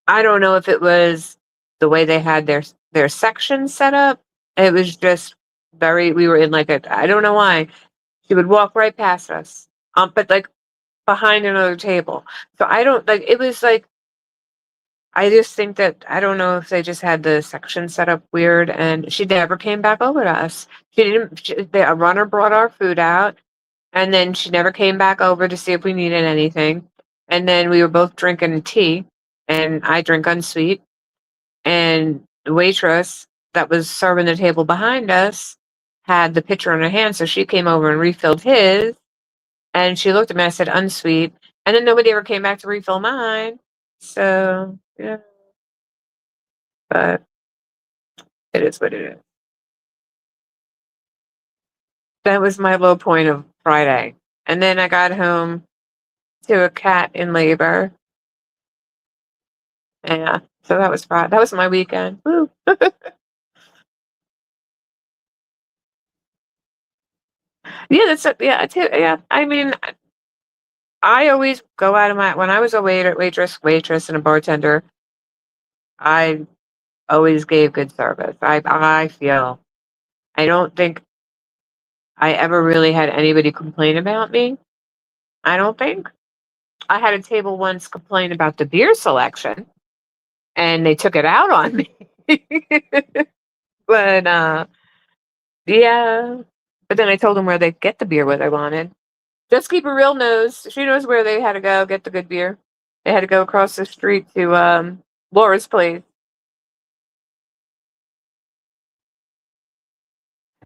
I don't know if it was the way they had their section set up. It was just we were in like I don't know why. She would walk right past us. But like behind another table. So I don't like it was like I just think that I don't know if they just had the section set up weird, and she never came back over to us. She didn't. A runner brought our food out, and then she never came back over to see if we needed anything. And then we were both drinking tea, and I drink unsweet. And the waitress that was serving the table behind us had the pitcher in her hand, so she came over and refilled his. And she looked at me. I said unsweet, and then nobody ever came back to refill mine. So yeah, but it is what it is. That was my low point of Friday. And then I got home to a cat in labor. Yeah. So that was Friday. That was my weekend. Woo. Yeah, yeah, yeah. I mean, I always go out of my when I was a waitress and a bartender, I always gave good service. I feel I don't think I ever really had anybody complain about me. I don't think. I had a table once complain about the beer selection, and they took it out on me. But, yeah. But then I told them where they get the beer what I wanted. Just keep a real nose. She knows where they had to go get the good beer. They had to go across the street to, Laura's place.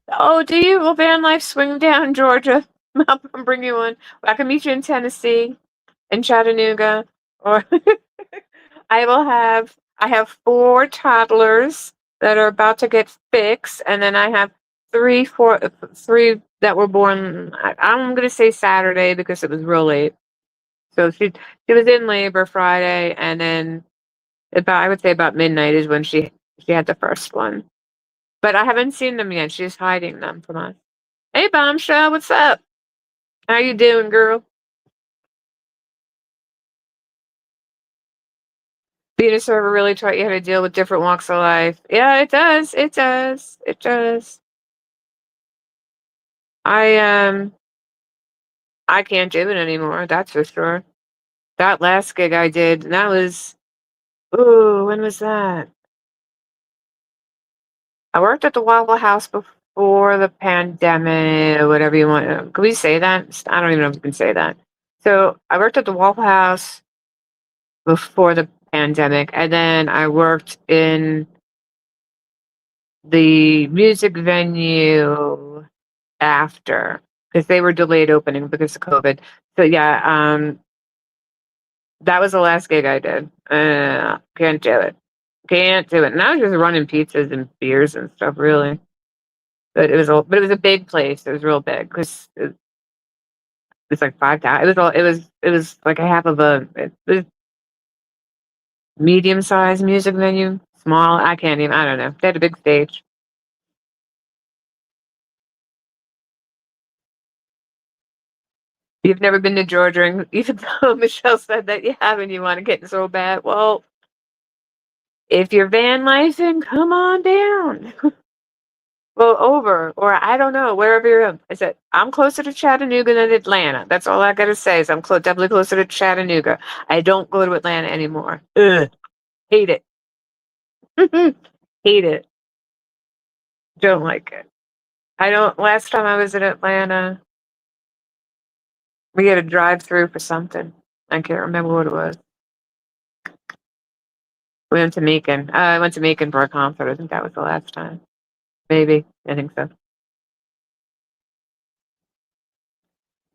"Oh, do you? Well, van life, swing down, Georgia. I'll bring you one. I can meet you in Tennessee, in Chattanooga, or I have 4 toddlers that are about to get fixed, and then I have 3 that were born, I'm gonna say Saturday because it was real late. So she was in labor Friday, and then about I would say about midnight is when she had the first one. But I haven't seen them yet. She's hiding them from us. Hey, Bombshell, what's up? How you doing, girl? Being a server really taught you how to deal with different walks of life. Yeah, it does. It does. It does. I I can't do it anymore. That's for sure. that last gig I did, and that was, ooh, when was that? I worked at the Waffle House before the pandemic, or whatever you want. Can we say that? I don't even know if we can say that. So I worked at the Waffle House before the pandemic, and then I worked in the music venue after because they were delayed opening because of COVID. So yeah, that was the last gig I did. Can't do it. Can't do it. And I was just running pizzas and beers and stuff, really. But it was a big place. It was real big because it was like 5,000. It was like a half of it was medium sized music venue, small. I can't even. I don't know. They had a big stage. You've never been to Georgia, and even though Michelle said that you haven't, you want to get so bad. Well, if you're van lifing, come on down. Well, over, or I don't know, wherever you're at. I said, I'm closer to Chattanooga than Atlanta. That's all I gotta say is I'm definitely closer to Chattanooga. I don't go to Atlanta anymore. Ugh, hate it. Hate it. Don't like it. I don't. Last time I was in Atlanta, we had a drive through for something. I can't remember what it was. We went to Macon. I went to Macon for a concert. I think that was the last time. Maybe. I think so.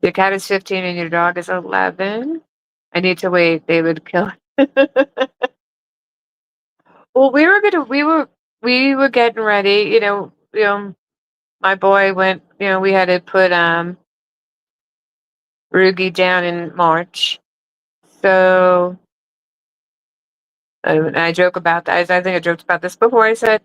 Your cat is 15 and your dog is 11. I need to wait. They would kill. Well, we were getting ready. My boy went. We had to put Rugi down in March. So I joke about that. I think I joked about this before. I said,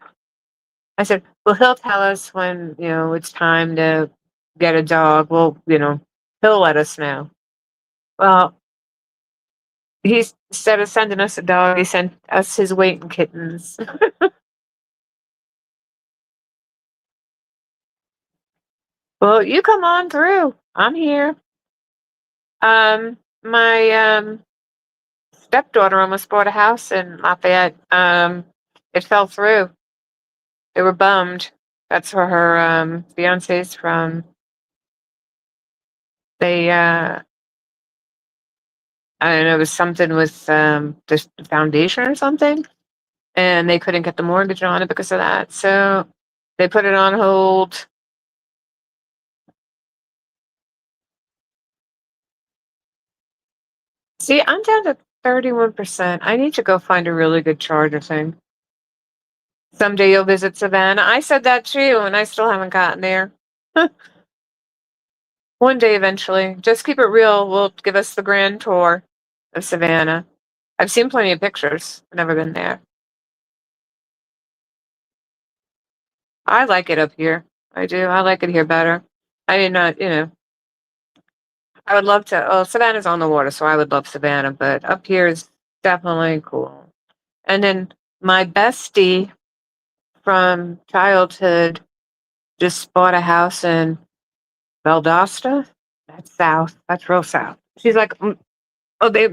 well, he'll tell us when it's time to get a dog. Well, he'll let us know. Well, he's instead of sending us a dog, he sent us his weight and kittens. Well, you come on through. I'm here. My stepdaughter almost bought a house in Lafayette. It fell through. They were bummed. That's where her fiance's from. They I don't know, it was something with the foundation or something, and they couldn't get the mortgage on it because of that. So they put it on hold. See, I'm down to 31%. I need to go find a really good charger thing. Someday you'll visit Savannah. I said that too, and I still haven't gotten there. One day eventually. Just keep it real. Will give us the grand tour of Savannah. I've seen plenty of pictures. I've never been there. I like it up here. I do. I like it here better. I mean, I would love to. Oh, Savannah's on the water, so I would love Savannah, but up here is definitely cool. And then my bestie from childhood just bought a house in Valdosta. That's south. That's real south. She's like,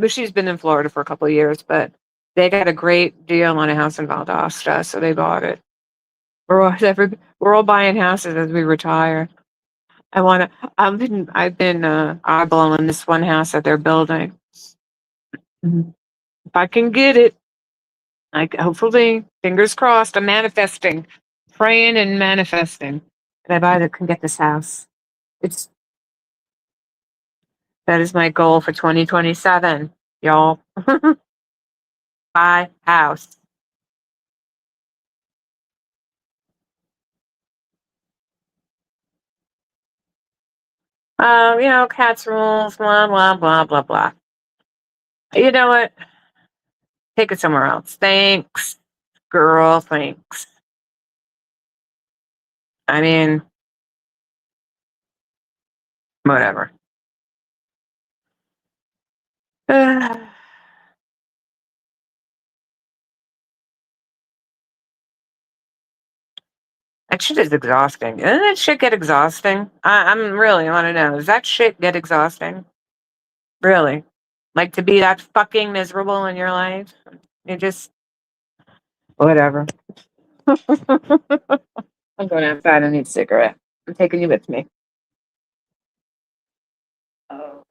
she's been in Florida for a couple of years, but they got a great deal on a house in Valdosta, so they bought it. We're all buying houses as we retire. I want to. I've been eyeballing this one house that they're building. Mhm. If I can get it, hopefully, fingers crossed. I'm manifesting, praying and manifesting. That I either can get this house. It's That is my goal for 2027, y'all. Buy house. Cats rules. Blah blah blah blah blah. You know what? Take it somewhere else. Thanks, girl. Thanks. I mean, whatever. That shit is exhausting. Doesn't that shit get exhausting? I'm really want to know. Does that shit get exhausting? Really? Like to be that fucking miserable in your life? You just whatever. I'm going outside. I need a cigarette. I'm taking you with me. Oh.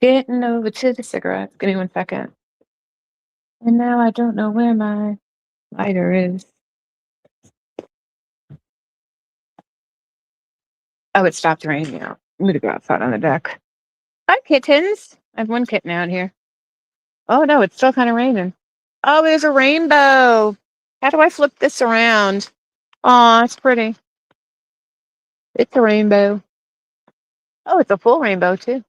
Getting over to the cigarettes. Give me 1 second. And now I don't know where my lighter is. Oh, it stopped raining now. I'm gonna go outside on the deck. Hi, kittens. I have one kitten out here. Oh no, it's still kind of raining. Oh, there's a rainbow. How do I flip this around? Aw, it's pretty. It's a rainbow. Oh, it's a full rainbow too.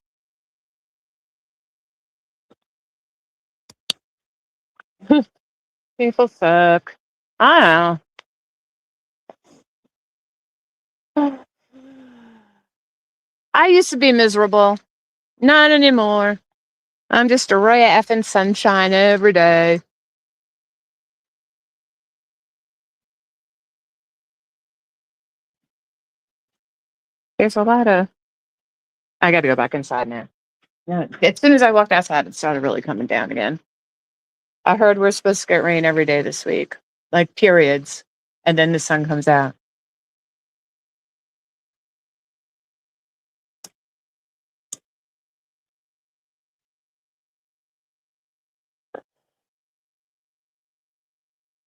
People suck. I don't know. I used to be miserable. Not anymore. I'm just a ray of effing sunshine every day. There's a lot of. I got to go back inside now. Yeah, as soon as I walked outside, it started really coming down again. I heard we're supposed to get rain every day this week, like periods, and then the sun comes out.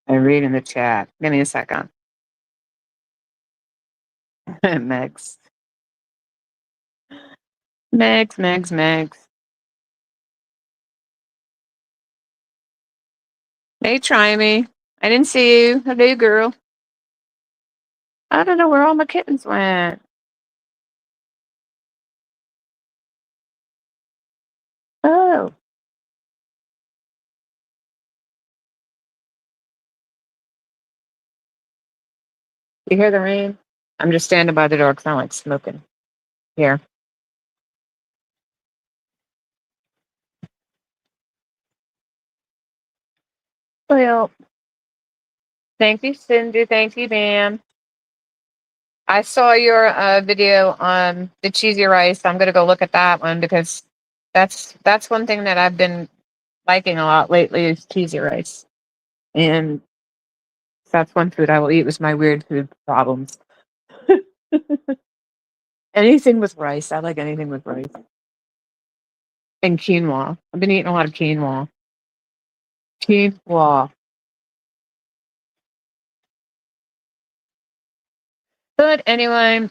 I read in the chat. Give me a second. Megs. Megs. Hey, try me. I didn't see you. Hello, girl. I don't know where all my kittens went. Oh, you hear the rain? I'm just standing by the door because I like smoking here. Well, thank you, Cindy. Thank you, Bam. I saw your video on the cheesy rice. I'm gonna go look at that one because that's one thing that I've been liking a lot lately is cheesy rice, and that's one food I will eat with my weird food problems. Anything with rice, I like anything with rice and quinoa. I've been eating a lot of quinoa. Quinoa. But anyway,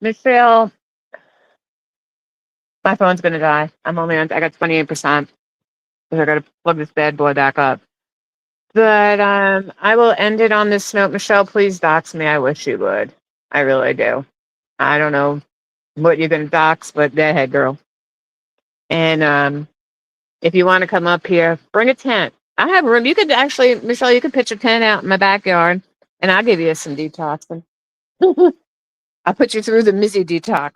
Michelle, my phone's gonna die. I got 28% because I gotta plug this bad boy back up. But I will end it on this note. Michelle, please dox me. I wish you would. I really do. I don't know what you're gonna dox, but go ahead, girl. And if you want to come up here, bring a tent. I have room. You could actually, Michelle, you could pitch a tent out in my backyard, and I'll give you some detoxing. I'll put you through the Mizzy detox.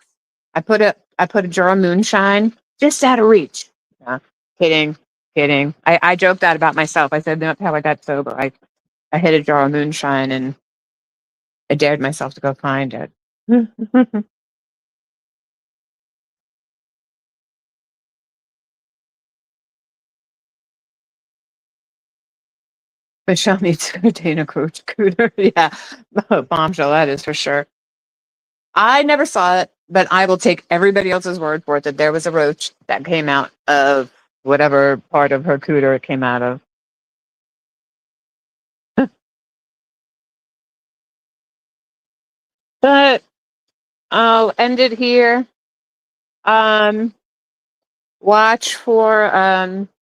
I put a jar of moonshine just out of reach. Yeah, kidding, kidding. I joked that about myself. I said that's how I got sober. I hit a jar of moonshine and I dared myself to go find it. Michelle needs to Dana Cooter. Yeah, bombshell that is for sure. I never saw it, but I will take everybody else's word for it that there was a roach that came out of whatever part of her cooter it came out of. But I'll end it here. Um, watch for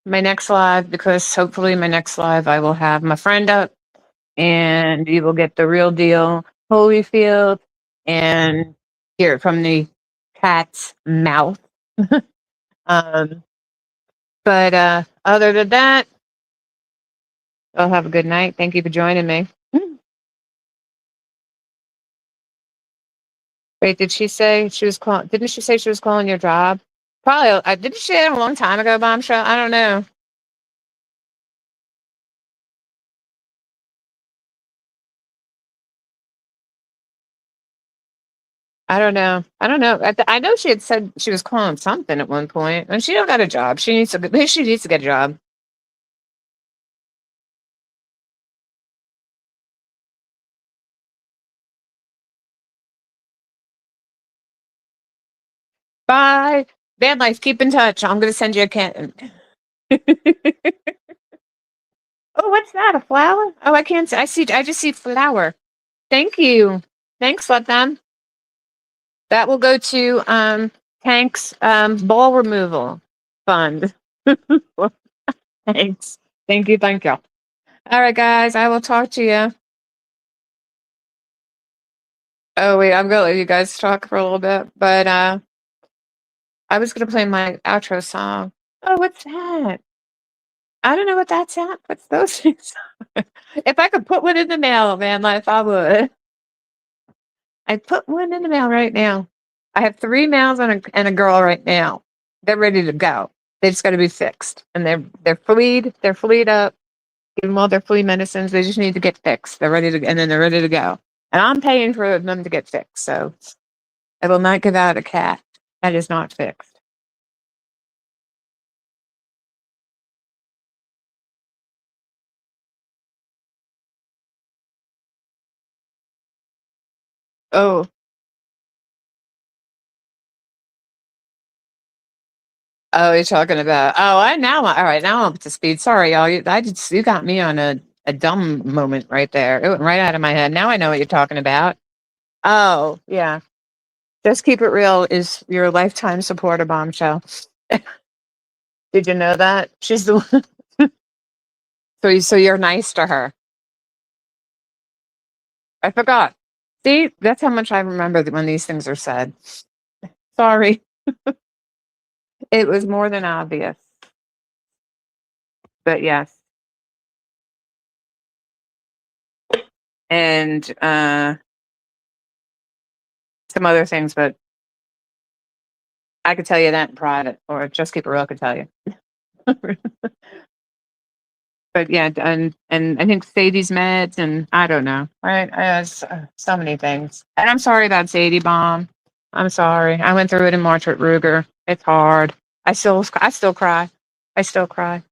my next live because hopefully my next live I will have my friend up and you will get the real deal Holyfield and hear it from the cat's mouth. um, but other than that, I'll have a good night. Thank you for joining me. Wait, did she say she was calling? Didn't she say she was calling your job? Probably. Didn't she say that a long time ago, Bombshell? I don't know. I don't know. I don't know. I know she had said she was calling something at one point, and she don't got a job. She needs to. She needs to get a job. Bye. Van life. Keep in touch. I'm gonna send you a can. Oh, what's that? A flower? Oh, I can't see. I see. I just see flower. Thank you. Thanks, let them. That will go to Tank's ball removal fund. Thanks. Thank you. Thank you. All right, guys. I will talk to you. Oh wait, I'm gonna let you guys talk for a little bit, but I was gonna play my outro song. Oh, what's that? I don't know what that's at. What's those things? If I could put one in the mail, man, life, I would. I'd put one in the mail right now. I have 3 males and a girl right now. They're ready to go. They just got to be fixed, and they're fleed. They're fleed up. Give them all their flea medicines. They just need to get fixed. They're ready to, and then they're ready to go. And I'm paying for them to get fixed. So I will not give out a cat that is not fixed. Oh, oh, you're talking about. Oh, I now. All right, now I'm up to speed. Sorry, y'all. You got me on a dumb moment right there. It went right out of my head. Now I know what you're talking about. Oh, yeah. Just keep it real is your lifetime supporter bombshell. Did you know that? She's the one. So you're nice to her. I forgot. See, that's how much I remember when these things are said. Sorry. It was more than obvious. But yes. And some other things, but I could tell you that in private, or just keep it real, I could tell you. But yeah, and I think Sadie's meds, and I don't know, right? So many things. And I'm sorry about Sadie Bomb. I'm sorry. I went through it in March at Ruger. It's hard. I still cry. I still cry.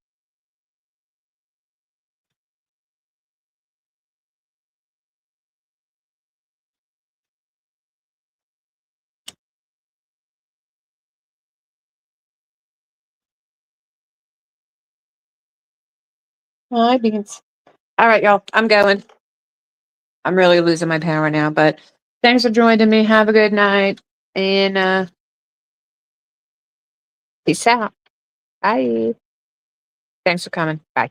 Hi, beans. All right, y'all. I'm going. I'm really losing my power now, but thanks for joining me. Have a good night, and peace out. Bye. Thanks for coming. Bye.